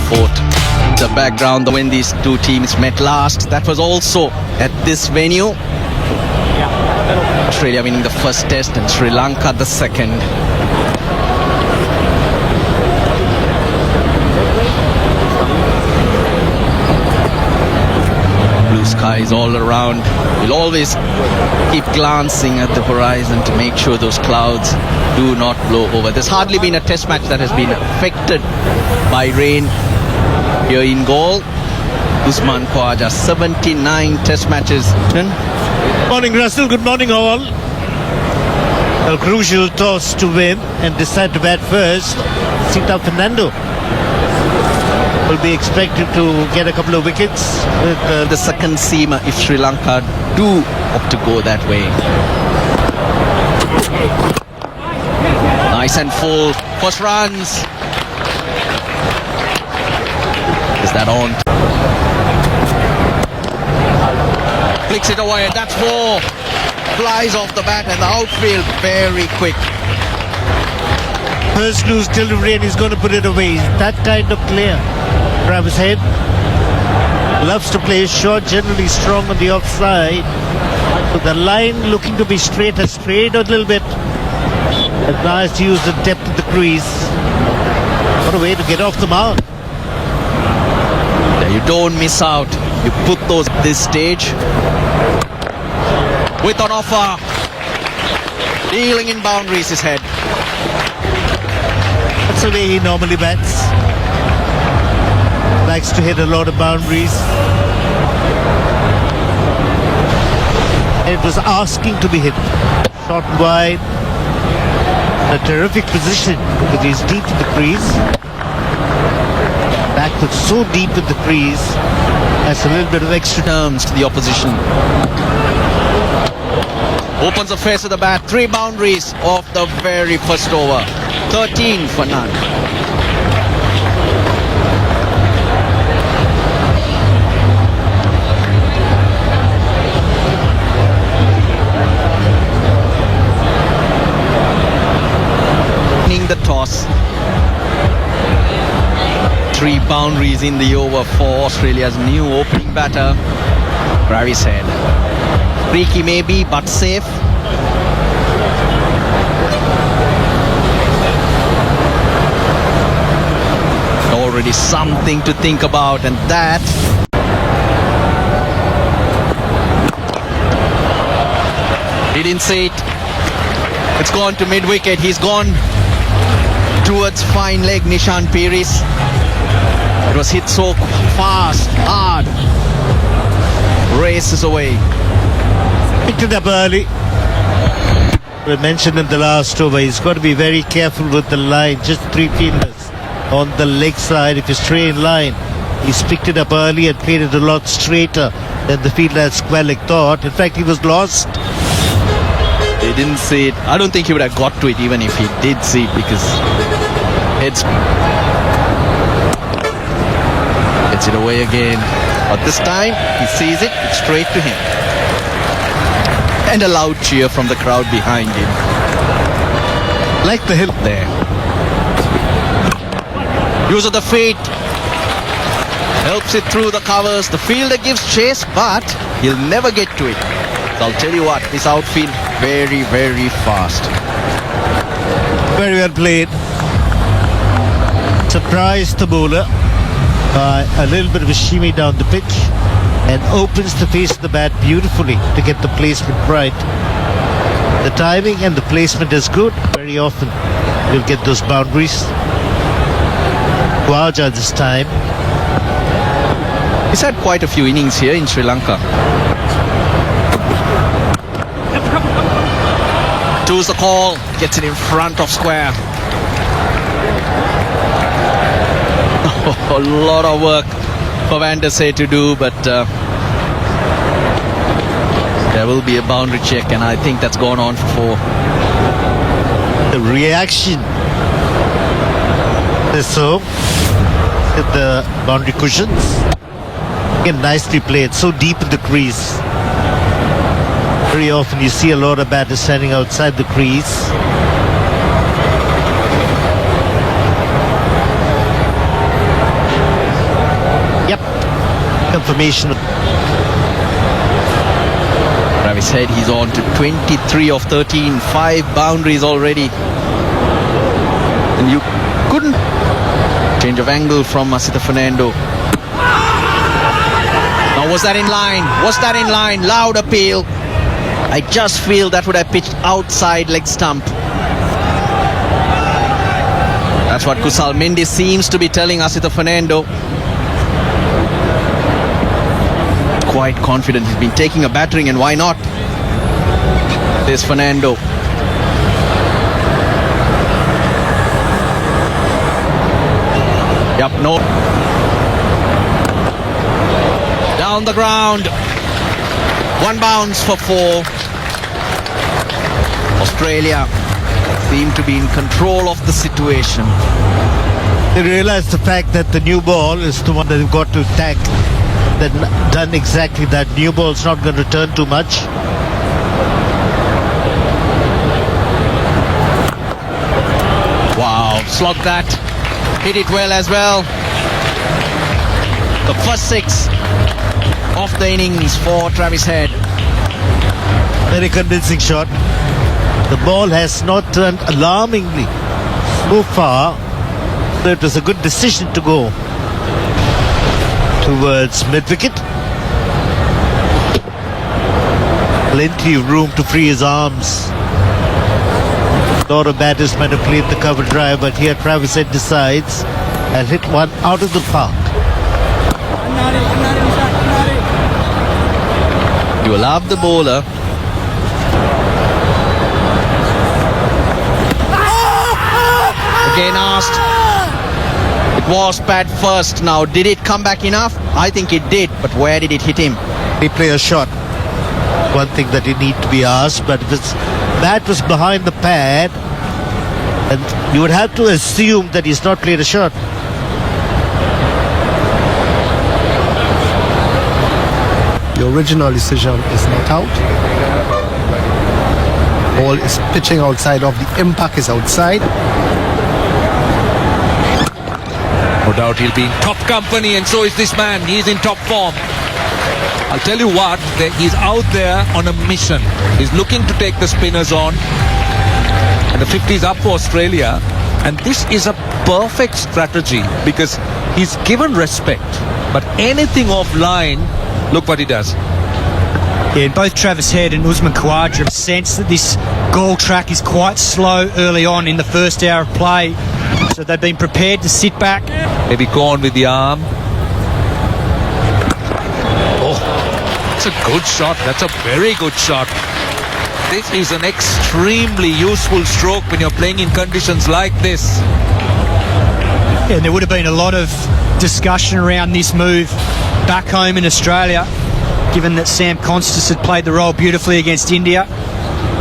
fort. The background when these two teams met last, that was also at this venue. Australia winning the first test and Sri Lanka the second. Blue skies all around. We'll always keep glancing at the horizon to make sure those clouds do not blow over. There's hardly been a test match that has been affected by rain here in Galle. Usman Khawaja, 79 test matches. Morning, Russell. Good morning, all. A crucial toss to win and decide to bat first. Sita Fernando will be expected to get a couple of wickets with The second seamer if Sri Lanka do opt to go that way. Nice and full. First runs. Is that on? Flicks it away and that's four. Flies off the bat and the outfield very quick. first loose delivery and he's going to put it away. That kind of player. Travis Head loves to play short, generally strong on the offside. So the line looking to be straight, has strayed a little bit. And nice to use the depth of the crease. What a way to get off the mark. Yeah, you don't miss out. You put those at this stage. With an offer. Dealing in boundaries his head. That's the way he normally bats. Likes to hit a lot of boundaries. It was asking to be hit. Short and wide. A terrific position because he's deep in the crease. Backward so deep in the crease. That's a little bit of extra Terms to the opposition. Opens the face of the bat. 3 boundaries off the very first over. 13 for none. The toss. 3 boundaries in the over for Australia's new opening batter, Travis Head. Freaky maybe, but safe. Already something to think about, and that he didn't see it. It's gone to mid-wicket. He's gone towards fine leg Nishan Piris. It was hit so fast, hard. Races away. Picked it up early. We mentioned in the last over, he's got to be very careful with the line. Just 3 fielders on the leg side. If you stray in line, he's picked it up early and played it a lot straighter than the fielder at Squalic thought. In fact, he was lost. He didn't see it. I don't think he would have got to it even if he did see it, because it's it away again. But this time he sees it. It's straight to him. And a loud cheer from the crowd behind him. Like the hill There. Use of the feet. Helps it through the covers. The fielder gives chase, but he'll never get to it. So I'll tell you what, this outfield very, very fast. Very well played. Surprised the bowler by a little bit of a shimmy down the pitch and opens the face of the bat beautifully to get the placement right. The timing and the placement is good. Very often you'll get those boundaries. Khawaja this time. He's had quite a few innings here in Sri Lanka. Two's the call, gets it in front of square. A lot of work for Van der Sar to do, but there will be a boundary check, and I think that's gone on for 4. The reaction. So, hit the boundary cushions. Again, nicely played, so deep in the crease. Very often you see a lot of batters standing outside the crease. information. Travis Head, he's on to 23 of 13, 5 boundaries already. And you couldn't. Change of angle from Masita Fernando. Now was that in line? Was that in line? Loud appeal. I just feel that would have pitched outside leg stump. That's what Kusal Mendes seems to be telling Asita Fernando. Quite confident. He's been taking a battering, and why not? There's Fernando. Yep, no. Down the ground. One bounce for 4. Australia seem to be in control of the situation. They realize the fact that the new ball is the one that they've got to attack. They've done exactly that. New ball's not going to return too much. Wow, slog that. Hit it well as well. The first 6 of the innings for Travis Head. Very convincing shot. The ball has not turned alarmingly so far. So it was a good decision to go towards mid-wicket. Plenty of room to free his arms. A lot of batters might have played the cover drive, but here Travis Head decides and hit one out of the park. You will love the bowler. Again asked. It was bad first. Now, did it come back enough? I think it did, but where did it hit him? He play a shot. One thing that he need to be asked, but if his bat was behind the pad, and you would have to assume that he's not played a shot. The original decision is not out. Ball is pitching outside of the impact is outside. No doubt he'll be in top company, and so is this man. He's in top form. I'll tell you what, he's out there on a mission. He's looking to take the spinners on. And the 50 is up for Australia. And this is a perfect strategy because he's given respect. But anything offline, look what he does. Yeah, and both Travis Head and Usman Khawaja have sensed that this Gaul track is quite slow early on in the first hour of play. So they've been prepared to sit back. Maybe go on with the arm. Oh, that's a good shot. That's a very good shot. This is an extremely useful stroke when you're playing in conditions like this. Yeah, and there would have been a lot of discussion around this move back home in Australia, given that Sam Constas had played the role beautifully against India.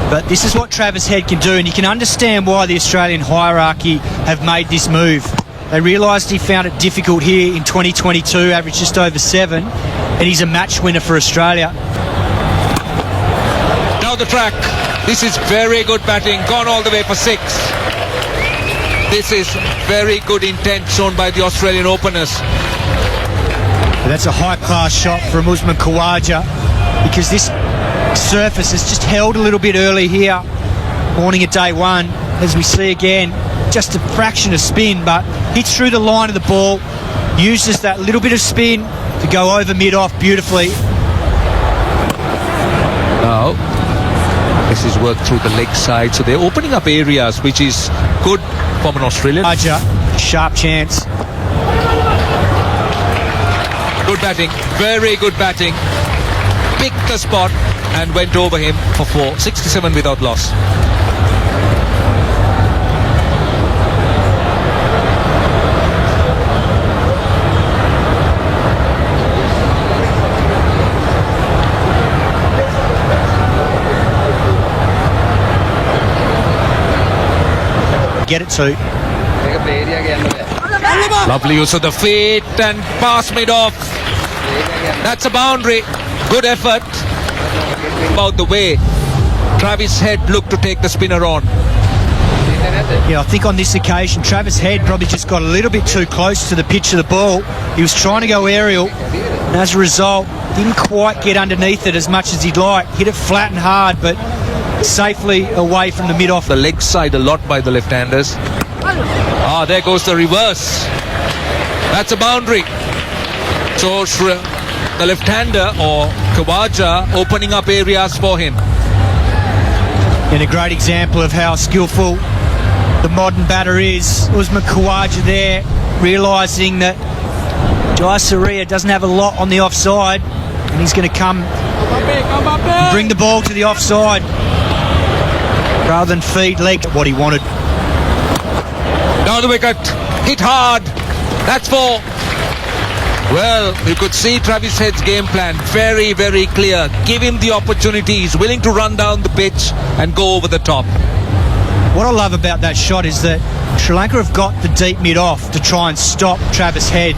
But this is what Travis Head can do, and you can understand why the Australian hierarchy have made this move. They realised he found it difficult here in 2022, averaged just over 7, and he's a match winner for Australia. Now the track. This is very good batting. Gone all the way for 6. This is very good intent shown by the Australian openers. But that's a high-class shot from Usman Khawaja, because this surface has just held a little bit early here, morning of day 1, as we see again, just a fraction of spin, but hits through the line of the ball, uses that little bit of spin to go over mid-off beautifully. Now, this is worked through the leg side, so they're opening up areas, which is good from an Australian. Khawaja, sharp chance. Good batting, very good batting. Picked the spot and went over him for 4. 67 without loss. Get it to. Lovely use of the feet and pass mid off. That's a boundary. Good effort. About the way Travis Head looked to take the spinner on. Yeah, I think on this occasion Travis Head probably just got a little bit too close to the pitch of the ball. He was trying to go aerial, And as a result, didn't quite get underneath it as much as he'd like. Hit it flat and hard, but safely away from the mid-off. The leg side a lot by the left-handers. There goes the reverse. That's a boundary. So the left-hander or Khawaja opening up areas for him. And a great example of how skillful the modern batter is. Usman Khawaja there, realising that Jayasuriya doesn't have a lot on the offside, and he's going to come and bring the ball to the offside rather than feed leg what he wanted. Down the wicket, hit hard. That's four. Well, you could see Travis Head's game plan very, very clear. Give him the opportunity. He's willing to run down the pitch and go over the top. What I love about that shot is that Sri Lanka have got the deep mid-off to try and stop Travis Head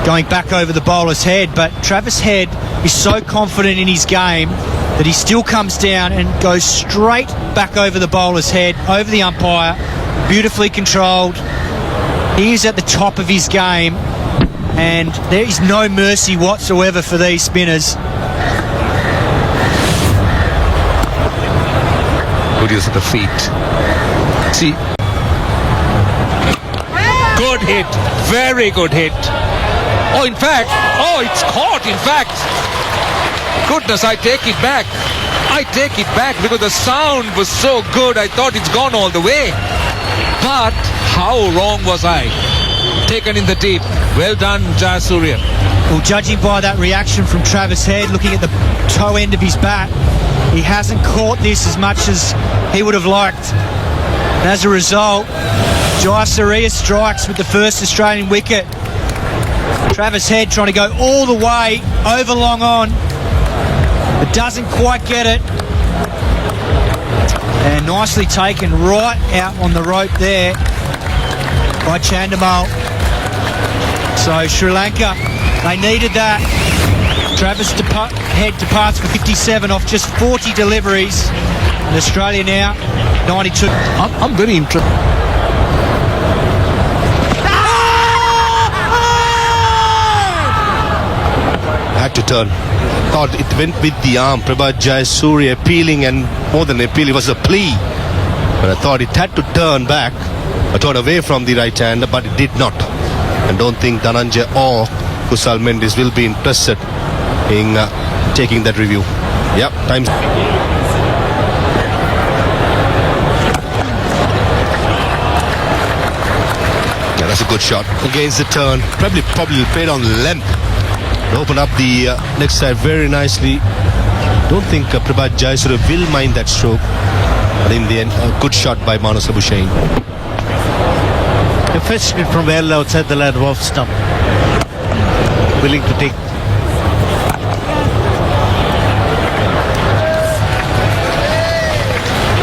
going back over the bowler's head, but Travis Head is so confident in his game that he still comes down and goes straight back over the bowler's head, over the umpire, beautifully controlled. He is at the top of his game, and there is no mercy whatsoever for these spinners. Good use of the feet. See. Good hit. Very good hit. In fact, it's caught, in fact. Goodness, I take it back. I take it back because the sound was so good, I thought it's gone all the way. But how wrong was I? Taken in the deep. Well done, Jayasuriya. Well, judging by that reaction from Travis Head, looking at the toe end of his bat, he hasn't caught this as much as he would have liked. And as a result, Jayasuriya strikes with the first Australian wicket. Travis Head trying to go all the way over long on, but doesn't quite get it. And nicely taken right out on the rope there by Chandimal. So Sri Lanka, they needed that. Travis Head departs for 57 off just 40 deliveries. And Australia now 92. I'm very interested. Had to turn. Thought it went with the arm. Prabhat Jayasuriya appealing, and more than appeal, it was a plea. But I thought it had to turn back. I thought away from the right hander, but it did not. And don't think Dhananjay or Kusal Mendis will be interested in taking that review. Yep, time's. Yeah, that's a good shot against the turn. Probably played on length. Open up the next side very nicely. Don't think Prabhat Jayasuriya will mind that stroke. But in the end, a good shot by Manas Labuschagne. A fetched it from well outside the line of off stump. Willing to take.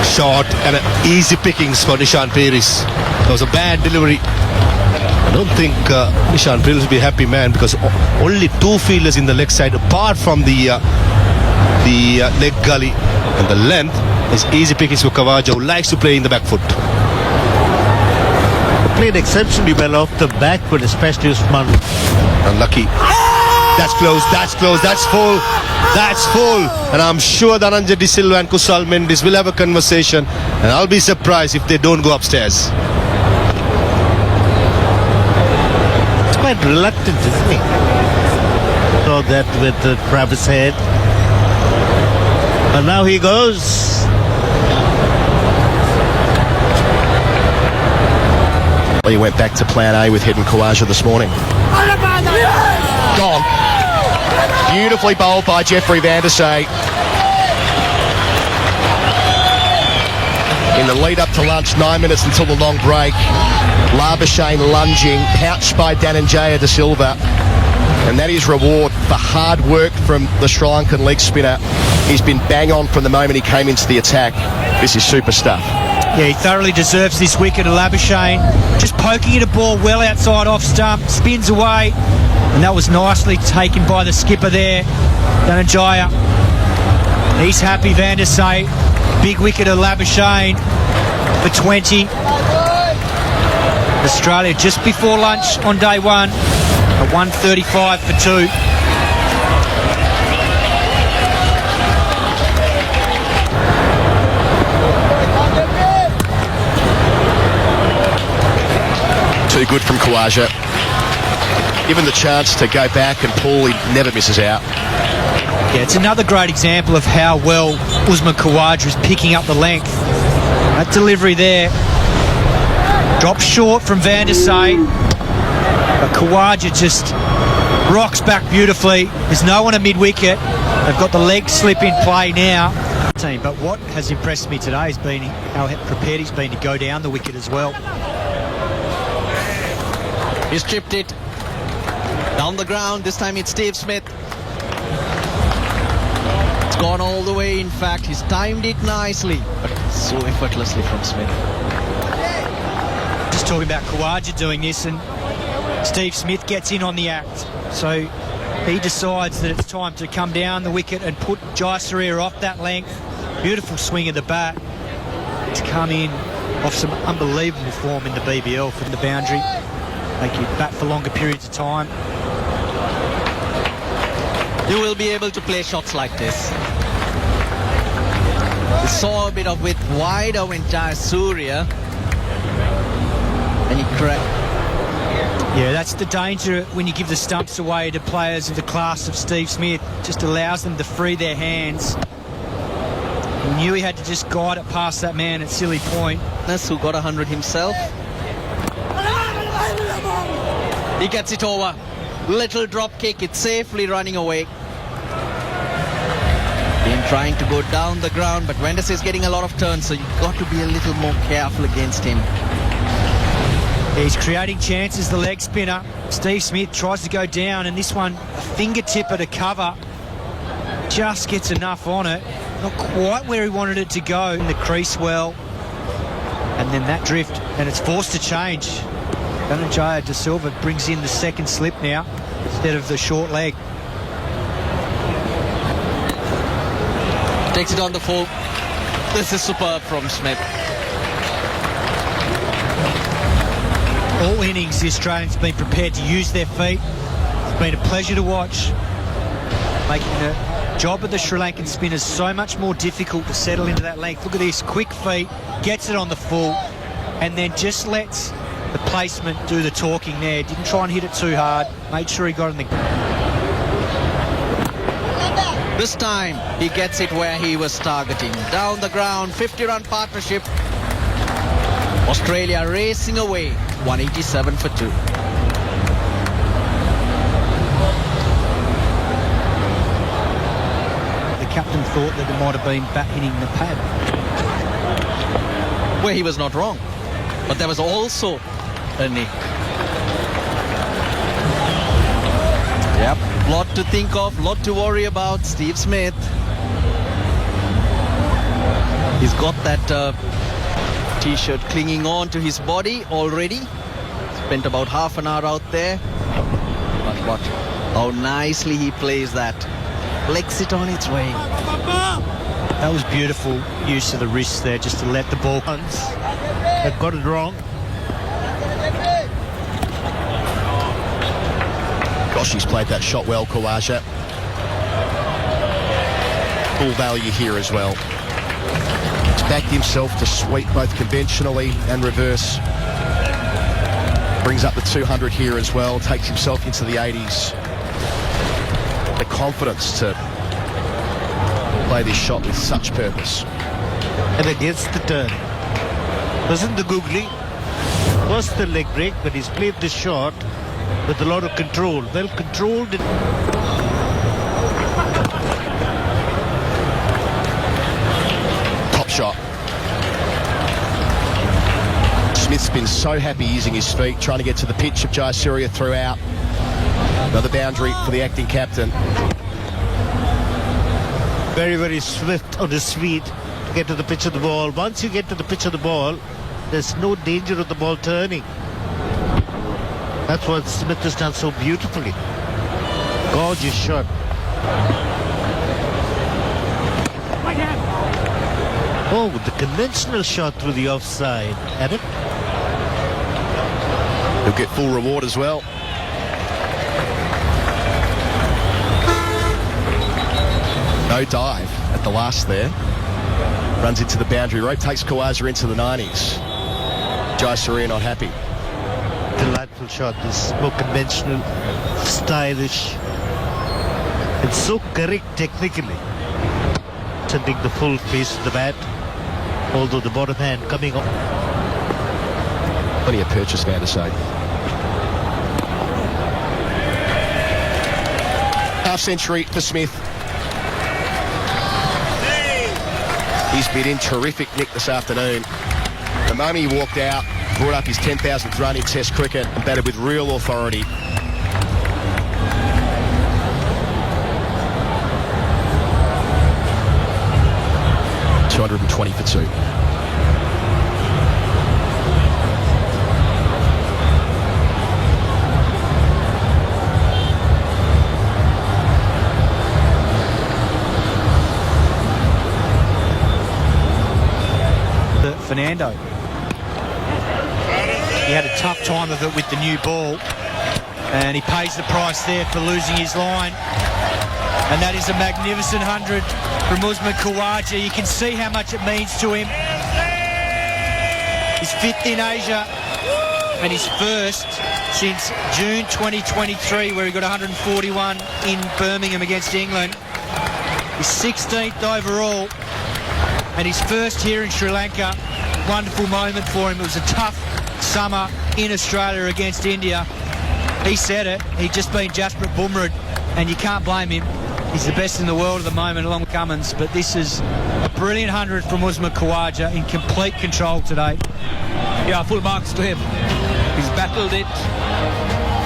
Short and easy pickings for Nishan Peris. That was a bad delivery. I don't think Nishan Peris will be a happy man, because only two fielders in the leg side apart from the leg gully, and the length is easy pickings for Khawaja, who likes to play in the back foot. Played exceptionally well off the back foot, especially Usman. Unlucky. That's close, that's full, that's full. And I'm sure Dhananjay De Silva and Kusal Mendis will have a conversation, and I'll be surprised if they don't go upstairs. It's quite reluctant, isn't he? Saw that with Travis Head. And now he goes. He went back to plan A with Head and Khawaja this morning. Gone. Beautifully bowled by Jeffrey Van der Say. In the lead up to lunch, 9 minutes until the long break, Labuschagne lunging, pouched by Dhananjay De Silva. And that is reward for hard work from the Sri Lankan leg spinner. He's been bang on from the moment he came into the attack. This is super stuff. Yeah, he thoroughly deserves this wicket of Labuschagne. Just poking at a ball well outside off stump, spins away, and that was nicely taken by the skipper there, Dhananjaya. He's happy, Van der Say. Big wicket of Labuschagne for 20. Australia just before lunch on day one, a 135 for 2. too good from Khawaja. Given the chance to go back and pull, he never misses out. Yeah, it's another great example of how well Usman Khawaja is picking up the length. That delivery there drops short from Van der Sey, but Khawaja just rocks back beautifully. There's no one at mid-wicket. They've got the leg slip in play now. But what has impressed me today has been how prepared he's been to go down the wicket as well. He's chipped it down the ground. This time it's Steve Smith. It's gone all the way. In fact, he's timed it nicely, but so effortlessly from Smith. Just talking about Khawaja doing this, and Steve Smith gets in on the act. So he decides that it's time to come down the wicket and put Jayasuriya off that length. Beautiful swing of the bat to come in off some unbelievable form in the BBL from the boundary. Make you bat for longer periods of time. You will be able to play shots like this. We saw a bit of width wider when Jayasuriya, and he cracked. Yeah, that's the danger when you give the stumps away to players of the class of Steve Smith. Just allows them to free their hands. He knew he had to just guide it past that man at Silly Point. Who got 100 himself. He gets it over. Little drop kick. It's safely running away. Been trying to go down the ground, but Van der Sey is getting a lot of turns, so you've got to be a little more careful against him. He's creating chances, the leg spinner. Steve Smith tries to go down, and this one, a fingertipper to cover. Just gets enough on it. Not quite where he wanted it to go. In the crease well. And then that drift, and it's forced to change. Dhananjaya De Silva brings in the second slip now, instead of the short leg. Takes it on the full. This is superb from Smith. All innings, the Australians have been prepared to use their feet. It's been a pleasure to watch, making the job of the Sri Lankan spinners so much more difficult to settle into that length. Look at this, quick feet, gets it on the full, and then just lets the placement do the talking there. Didn't try and hit it too hard, made sure he got in the... This time he gets it where he was targeting. Down the ground, 50-run partnership. Australia racing away, 187 for 2. The captain thought that it might have been bat hitting the pad. Where he was not wrong. But there was also a nick. Yep, lot to think of, lot to worry about. Steve Smith. He's got that T-shirt clinging on to his body already. Spent about half an hour out there. But how nicely he plays that. Flicks it on its way. That was beautiful use of the wrist there, just to let the ball... They've got it wrong. Gosh, he's played that shot well, Khawaja. Full value here as well. He's backed himself to sweep both conventionally and reverse. Brings up the 200 here as well, takes himself into the 80s. The confidence to play this shot with such purpose. And against the turn. Wasn't the googly. Was the leg break, but he's played this shot with a lot of control. Well controlled. Top shot. Smith's been so happy using his feet, trying to get to the pitch of Jayasuriya throughout. Another boundary for the acting captain. Very, very swift on his feet to get to the pitch of the ball. Once you get to the pitch of the ball, there's no danger of the ball turning. That's what Smith has done so beautifully. Gorgeous shot. Oh, the conventional shot through the offside. Adam? He'll get full reward as well. No dive at the last there. Runs into the boundary rope, takes Khawaja into the 90s. Jayasuriya not happy. The beautiful shot. This more conventional, stylish, and so correct technically. Sending the full face of the bat, although the bottom hand coming off. Plenty of purchase, fair to say. Half century for Smith. He's been in terrific nick this afternoon. The moment he walked out, brought up his 10,000th run in Test cricket and batted with real authority. .220 for 2. Fernando. He had a tough time of it with the new ball, and he pays the price there for losing his line. And that is a magnificent 100 from Usman Khawaja. You can see how much it means to him. He's fifth in Asia and his first since June 2023, where he got 141 in Birmingham against England. His 16th overall and his first here in Sri Lanka. Wonderful moment for him. It was a tough summer in Australia against India. He said it. He'd just been Jasprit Bumrah, and you can't blame him. He's the best in the world at the moment, along with Cummins. But this is a brilliant 100 from Usman Khawaja in complete control today. Yeah, full marks to him. He's battled it,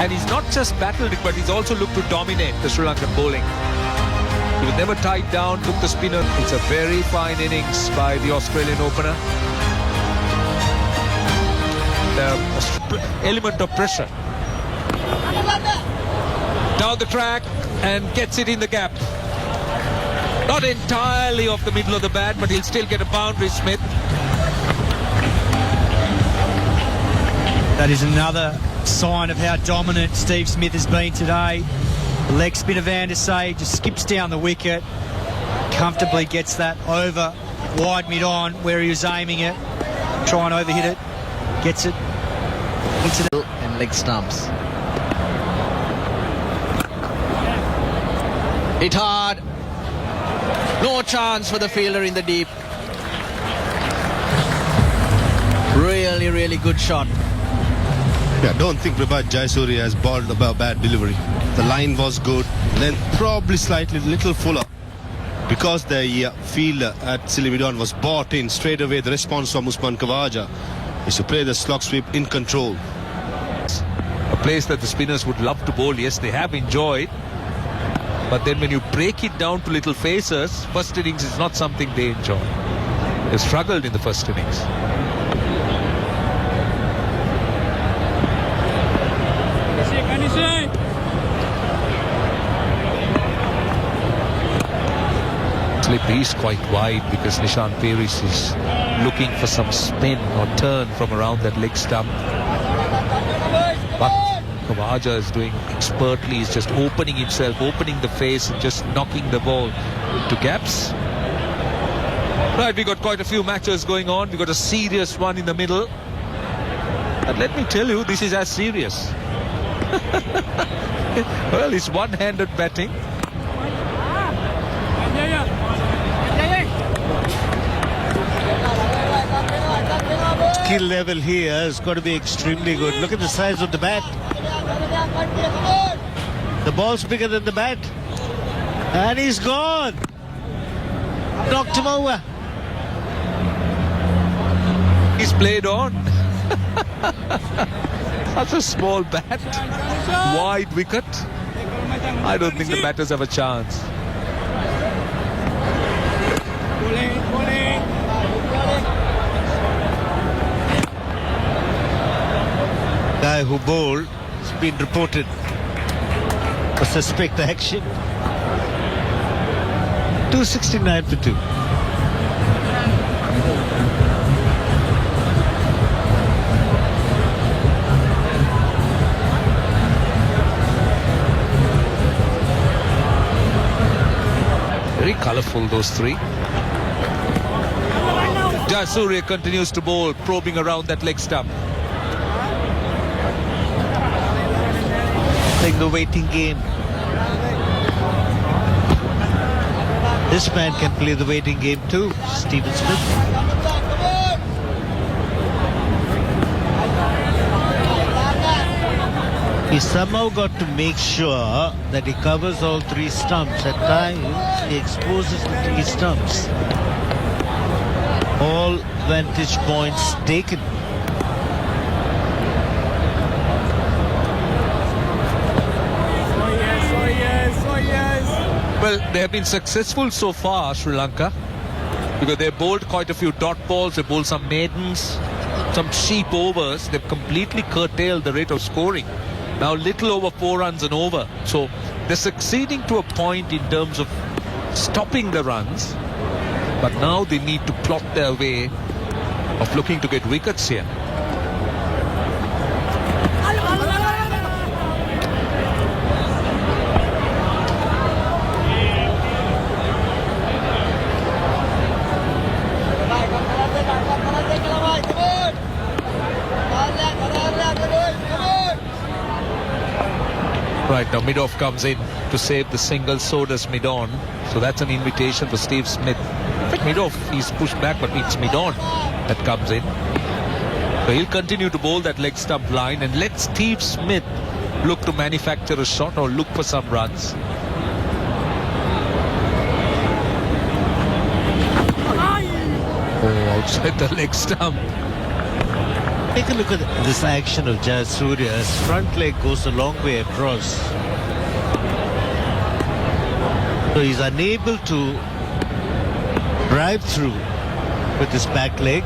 and he's not just battled it, but he's also looked to dominate the Sri Lankan bowling. He was never tied down, took the spinner. It's a very fine innings by the Australian opener. The element of pressure. Down the track and gets it in the gap. Not entirely off the middle of the bat, but he'll still get a boundary, Smith. That is another sign of how dominant Steve Smith has been today. The leg spinner Van der Sade just skips down the wicket, comfortably gets that over wide mid-on where he was aiming it, try and overhit it, gets it into the... And leg stumps. Hit hard. No chance for the fielder in the deep. Really, really good shot. Yeah, I don't think Prabhat Jayasuriya has bowled about bad delivery. The line was good, then probably slightly little fuller. Because the fielder at Silimidon was bought in straight away, the response from Usman Khawaja is to play the slog sweep in control. A place that the spinners would love to bowl. Yes, they have enjoyed. But then when you break it down to little faces, first innings is not something they enjoy. They struggled in the first innings. Slip is quite wide because Nishan Peris is looking for some spin or turn from around that leg stump. But Khawaja is doing expertly. He's just opening himself, opening the face and just knocking the ball to gaps. Right, we got quite a few matches going on. We got a serious one in the middle. And let me tell you, this is as serious. Well, it's one-handed batting. Skill level here has got to be extremely good. Look at the size of the bat. The ball's bigger than the bat. And he's gone. Knocked him over. He's played on. Such a small bat. Wide wicket. I don't think the batters have a chance. Guy who bowled has been reported for suspect action. 269 for 2. Very colourful, those three. Jayasuriya continues to bowl, probing around that leg stump. Playing the waiting game. This man can play the waiting game too, Stephen Smith. He somehow got to make sure that he covers all three stumps. At times, he exposes the three stumps. All vantage points taken. Well, they have been successful so far, Sri Lanka, because they bowled quite a few dot balls, they bowled some maidens, some cheap overs. They've completely curtailed the rate of scoring. Now little over 4 runs and over. So they're succeeding to a point in terms of stopping the runs, but now they need to plot their way of looking to get wickets here. Right, now Midoff comes in to save the single, so does Midon. So that's an invitation for Steve Smith. In fact, Midoff, he's pushed back, but it's Midon that comes in. So he'll continue to bowl that leg stump line and let Steve Smith look to manufacture a shot or look for some runs. Oh, outside the leg stump. Take a look at this action of Jayasuriya. His front leg goes a long way across. So he's unable to drive through with his back leg.